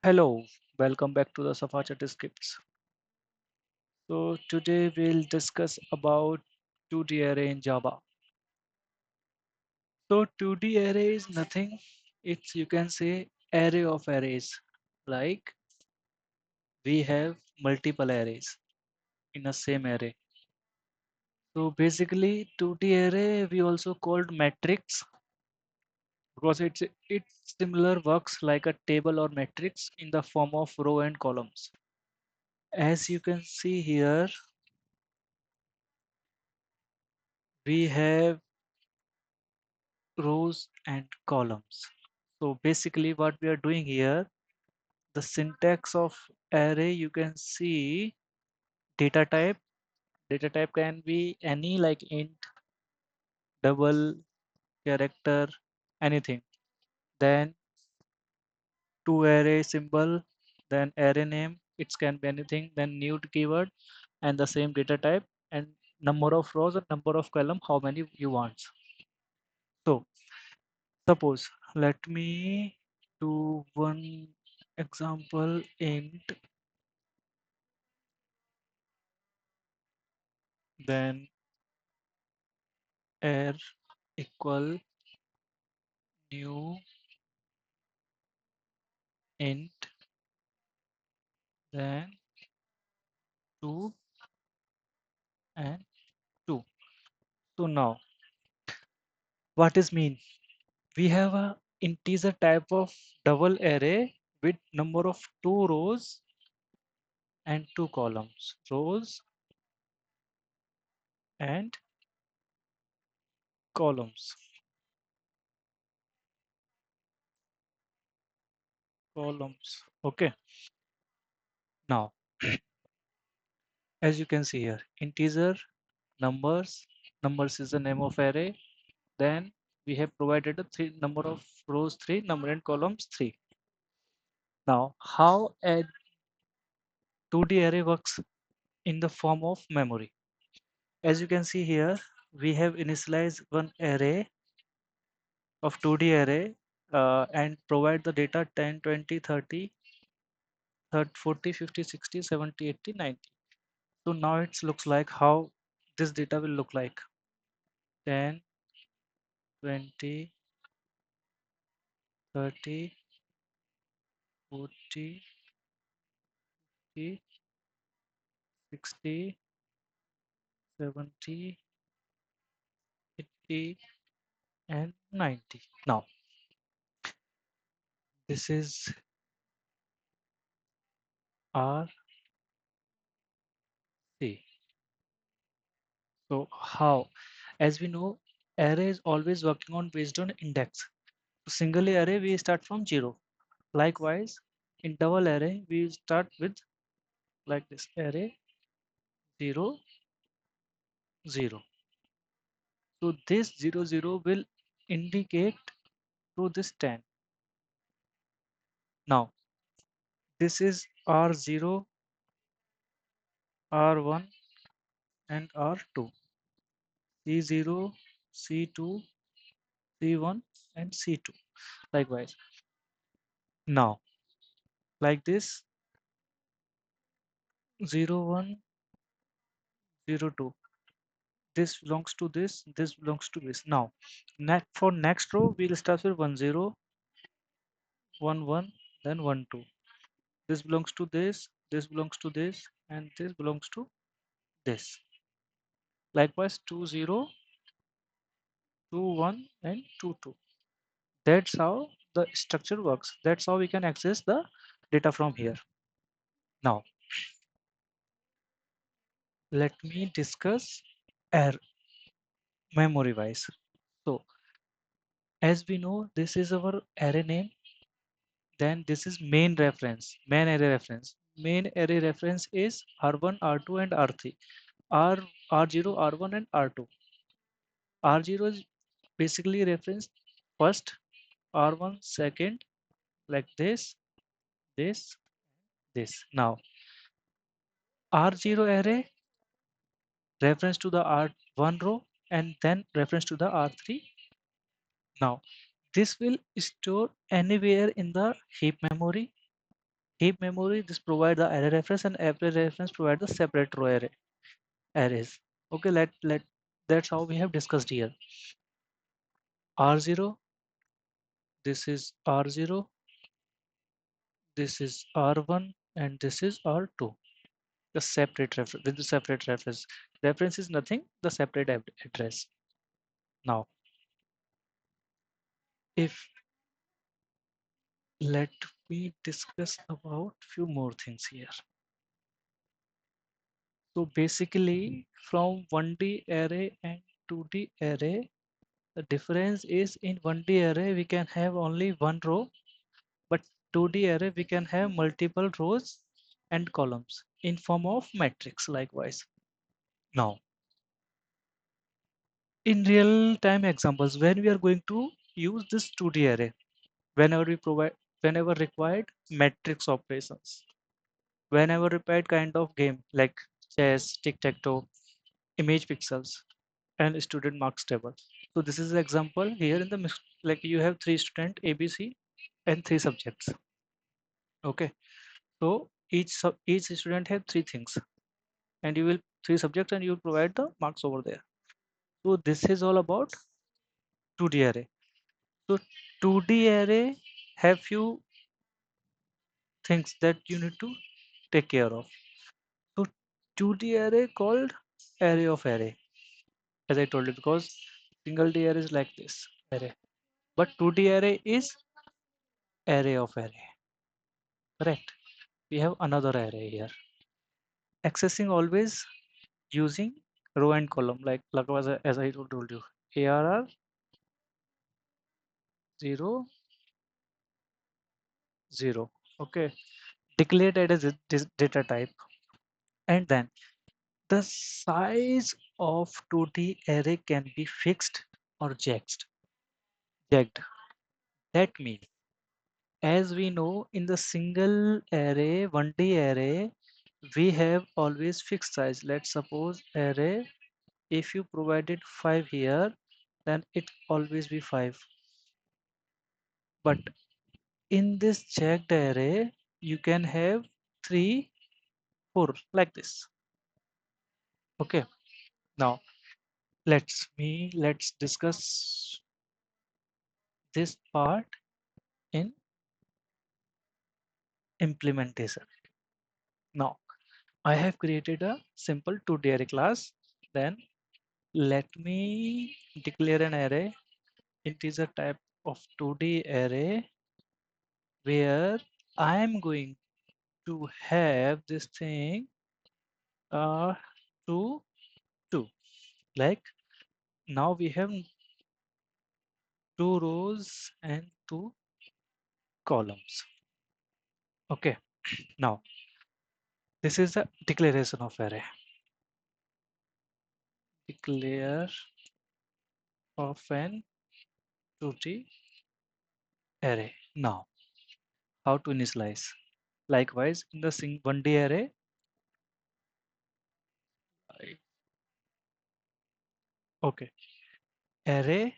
Hello, welcome back to the Safa Chat Scripts. So today we'll discuss about 2D array in Java. So 2D array is nothing. It's you can say array of arrays. Like we have multiple arrays in a same array. So basically 2D array we also called matrix because it's similar works like a table or matrix in the form of row and columns. As you can see here, we have rows and columns. So basically what we are doing here, the syntax of array, you can see data type. Data type can be any like int, double, character, anything. Then to array symbol, then array name, it can be anything, then new keyword and the same data type and number of rows and number of column, how many you want. So suppose let me do one example int, then air equal new int, then 2 and 2. So now what is mean? We have a integer type of double array with number of 2 rows and 2 columns. Rows and columns. Columns. Okay. Now as you can see here, integer numbers. Numbers is the name of array. Then we have provided a three number of rows 3, number and columns 3. Now how a 2D array works in the form of memory. As you can see here, we have initialized one array of 2D array and provide the data 10, 20, 30, 40, 50, 60, 70, 80, 90. So now it looks like how this data will look like 10, 20, 30, 40, 50, 60, 70, 80, and 90. Now this is RC. So how? As we know, array is always working on based on index. So single array we start from 0. Likewise, in double array we start with like this array 0 0. So this 0 0 will indicate to this 10. Now this is R0, R1 and R2. C0, C2, C1 and C2. Likewise. Now like this 01, 02. This belongs to this belongs to this. Now for next row we'll start with 10, 11, then 12. This belongs to this belongs to this, and this belongs to this. Likewise 20, 21 and 22. That's how the structure works. That's how we can access the data from here. Now let me discuss air memory wise. So as we know, this is our array name. Then this is main array reference. Main array reference is R1, R2 and R3. R0, R1 and R2. R0 is basically reference first, R1 second, like this, this. Now R0 array reference to the R1 row and then reference to the R3. Now this will store anywhere in the heap memory Heap memory, this provide the array reference, and every reference provide the separate row arrays. Okay, let that's how we have discussed here. R0, this is R0, this is R1, and this is R2. The separate reference with the separate reference. Reference is nothing, the separate address. Now, if let me discuss about few more things here. So basically, from 1D array and 2D array, the difference is in 1D array we can have only one row, but 2D array we can have multiple rows and columns in form of matrix likewise. Now, in real time examples, when we are going to use this 2D array, whenever required matrix operations, whenever required kind of game like chess, tic-tac-toe, image pixels, and student marks table. So this is an example here in the like you have three student ABC and three subjects. Okay, so each student have three things, and you will three subjects, and you will provide the marks over there. So this is all about 2D array. So 2D array have few things that you need to take care of. So 2D array called array of array, as I told you, because single D array is like this array, but 2D array is array of array. Correct. We have another array here. Accessing always using row and column, like as I told you, ARR 0 0. Okay. Declared as a data type, and then the size of 2D array can be fixed or jacked. Jacked. That means, as we know, in the single array, 1D array, we have always fixed size. Let's suppose array, if you provided 5 here, then it always be 5. But in this checked array, you can have 3, 4 like this. Okay. Now let's discuss this part in implementation. Now I have created a simple 2D array class. Then let me declare an array, integer type of 2D array, where I am going to have this thing uh 2 2. Like now we have two rows and two columns. Okay, now this is the declaration of array. Declare of an 2D array. Now how to initialize? Likewise in the 1D array, okay, array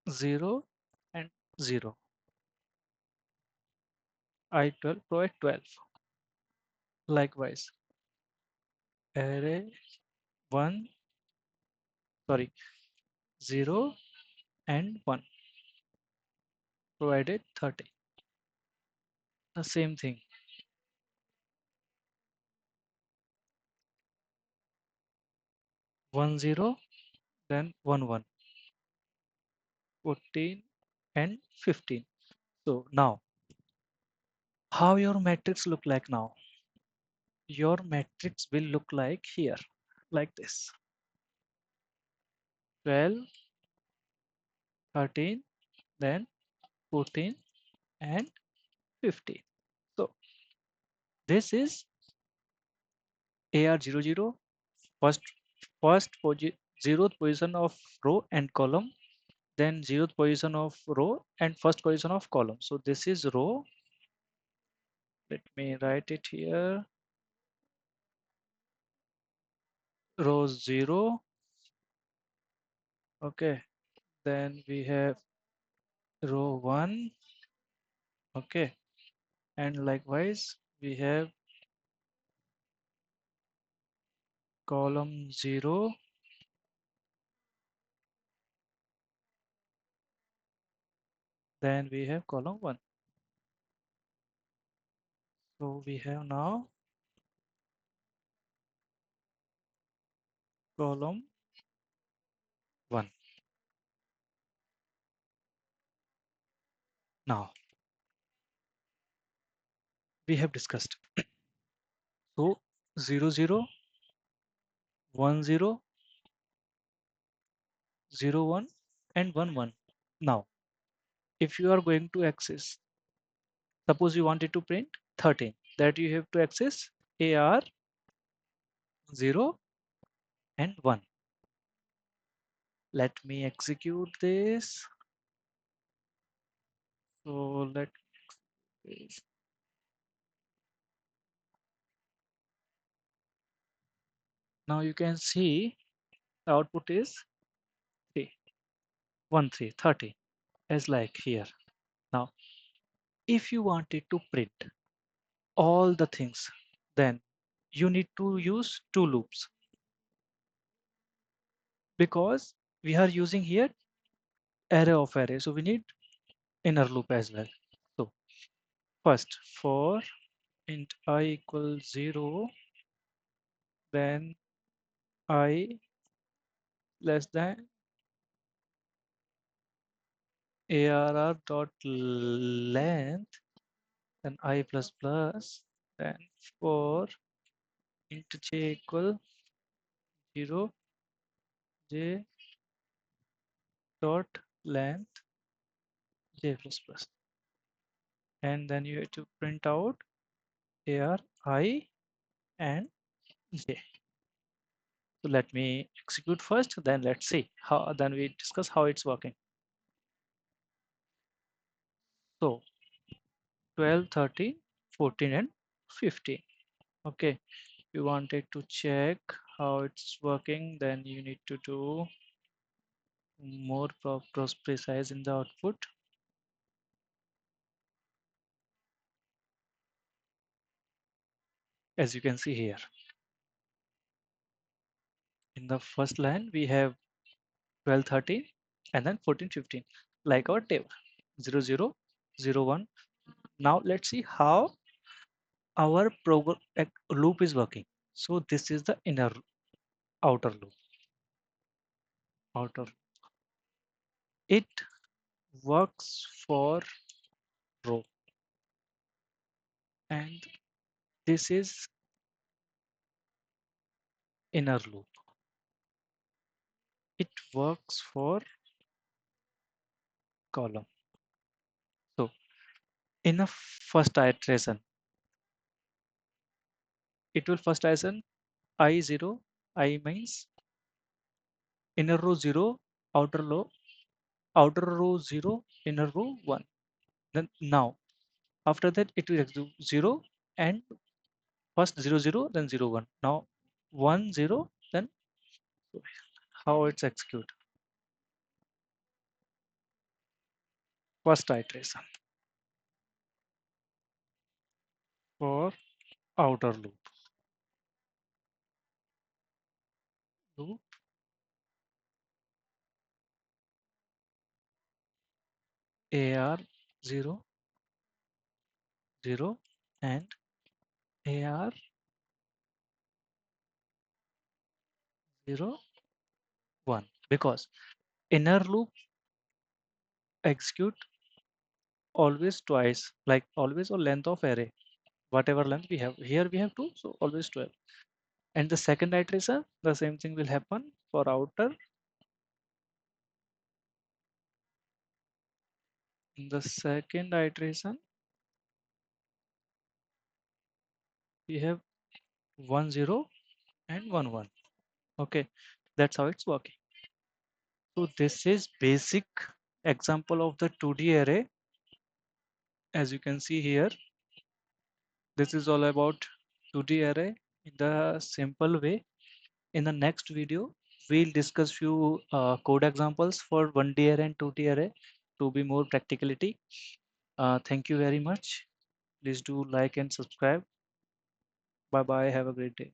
0 and 0. I12 provide 12. Likewise array 1, sorry, 0 and 1 provided 30. The same thing, 1 0, then 1 1, 14 and 15. So now how your matrix look like now? Your matrix will look like here, like this: 12, 13, then 14 and 15. So this is AR00, first zeroth position of row and column, then zeroth position of row and first position of column. So this is row. Let me write it here. Row 0. Okay. Then we have row 1. Okay, and likewise we have column 0, then we have column 1. So we have now column 1. Now we have discussed. So 0 0, 1 0, 0 1, and 1 1. Now if you are going to access, suppose you wanted to print 13, that you have to access AR 0 and 1. Let me execute this. So let this. Now you can see the output is 3, 1 3 30, as like here. Now if you wanted to print all the things, then you need to use two loops, because we are using here array of array, so we need inner loop as well. So first for int I equals 0, then I less than arr dot length, then I plus plus, then for int j equal 0, j dot length j plus plus, and then you have to print out ar I and j. So let me execute first, then let's see how, then we discuss how it's working. So 12, 13, 14, and 15. Okay, you wanted to check how it's working, then you need to do more precise in the output. As you can see here, in the first line we have 12, 13, and then 14, 15, like our table 0 0 0 1. Now let's see how our program loop is working. So this is the inner outer loop. Outer, it works for row, and this is inner loop. It works for column. So in a first iteration, it will first iteration I 0, I means inner row 0, outer row, outer row 0, inner row 1. Then now after that it will do 0 and first 0 0, then 0 1. Now 1 0, then how it's execute. First iteration for outer loop. Loop AR 0 0 and AR 0 1, because inner loop execute always twice, like always or length of array, whatever length we have. Here we have 2, so always 12. And the second iteration, the same thing will happen for outer. In the second iteration, we have 1 0 and 1 1. Okay, that's how it's working. So this is basic example of the 2D array. As you can see here, this is all about 2D array in the simple way. In the next video, we'll discuss few code examples for 1D array and 2D array. to be more practicality. Thank you very much. Please do like and subscribe. Bye bye. Have a great day.